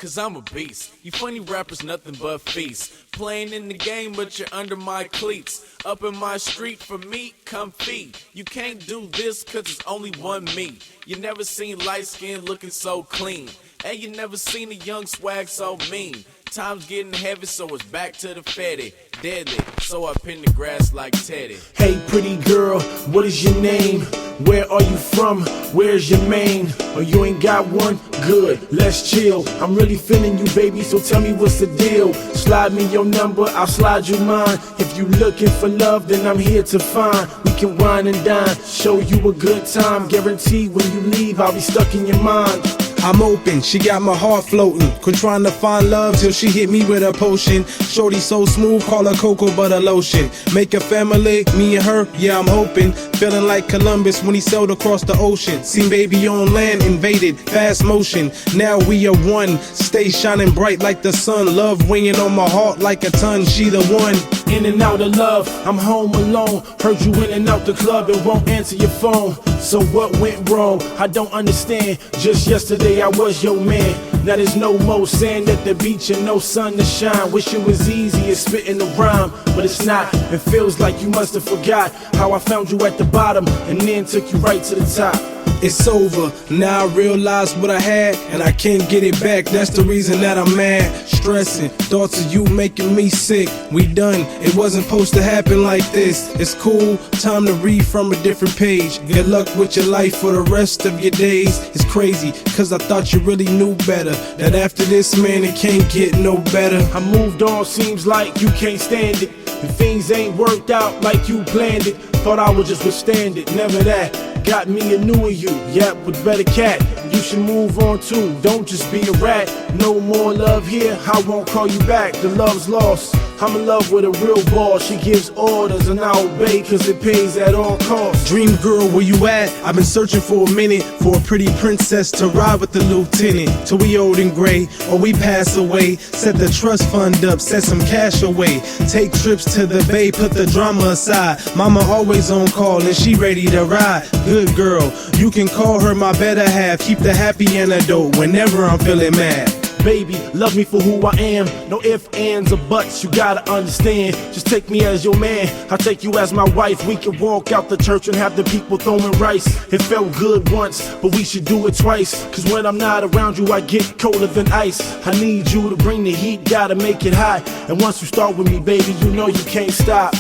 cause I'm a beast. You funny rappers, nothing but feasts. Playing in the game, but you're under my cleats. Up in my street for me, come feed. You can't do this cause it's only one me. You never seen light skin looking so clean. And you never seen a young swag so mean. Time's getting heavy, so it's back to the fetty. Deadly, so I pin the grass like Teddy. Hey pretty girl, what is your name? Where are you from? Where's your mane? Or you ain't got one? Good, let's chill. I'm really feeling you, baby, so tell me what's the deal. Slide me your number, I'll slide you mine. If you looking for love, then I'm here to find. We can wine and dine, show you a good time. Guarantee when you leave, I'll be stuck in your mind. I'm open, she got my heart floating. Quit trying to find love till she hit me with a potion. Shorty so smooth, call her cocoa butter lotion. Make a family, me and her, yeah I'm hoping. Feeling like Columbus when he sailed across the ocean. Seen baby on land, invaded, fast motion. Now we are one, stay shining bright like the sun. Love winging on my heart like a ton, she the one. In and out of love, I'm home alone. Heard you in and out the club and won't answer your phone. So what went wrong? I don't understand. Just yesterday I was your man. Now there's no more sand at the beach and no sun to shine. Wish it was easy as spitting a rhyme, but it's not. It feels like you must have forgot how I found you at the bottom and then took you right to the top. It's over, now I realize what I had and I can't get it back. That's the reason that I'm mad, stressing. Thoughts of you making me sick. We done, it wasn't supposed to happen like this. It's cool, time to read from a different page. Good luck with your life for the rest of your days. It's crazy, cause I thought you really knew better. That after this, man, it can't get no better. I moved on, seems like you can't stand it. And things ain't worked out like you planned it. Thought I would just withstand it, never that. Got me a new you, yep, with better cat. You should move on too, don't just be a rat. No more love here, I won't call you back. The love's lost, I'm in love with a real boss. She gives orders and I obey cause it pays at all costs. Dream girl, where you at? I've been searching for a minute for a pretty princess to ride with the lieutenant. Till we old and gray, or we pass away. Set the trust fund up, set some cash away. Take trips to the bay, put the drama aside. Mama always on call and she ready to ride. Good girl, you can call her my better half. Keep the happy antidote whenever I'm feeling mad. Baby, love me for who I am. No ifs, ands, or buts, you gotta understand. Just take me as your man, I'll take you as my wife. We can walk out the church and have the people throwing rice. It felt good once, but we should do it twice. Cause when I'm not around you, I get colder than ice. I need you to bring the heat, gotta make it hot. And once you start with me, baby, you know you can't stop.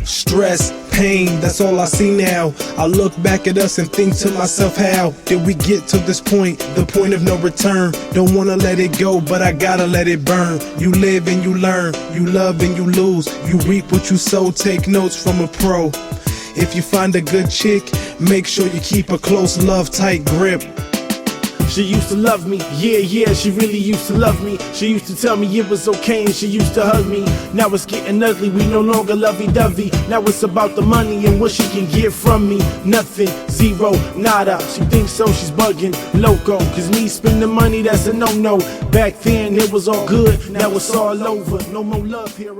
Stress, pain, that's all I see now. I look back at us and think to myself, how did we get to this point? The point of no return. Don't wanna let it go, but I gotta let it burn. You live and you learn, you love and you lose. You reap what you sow, take notes from a pro. If you find a good chick, make sure you keep a close love, tight grip. She used to love me, yeah, she really used to love me. She used to tell me it was okay and she used to hug me. Now it's getting ugly, we no longer lovey-dovey. Now it's about the money and what she can get from me. Nothing, zero, nada. She thinks so, she's bugging, loco. Cause me spending money, that's a no-no. Back then it was all good, now it's all over. No more love here.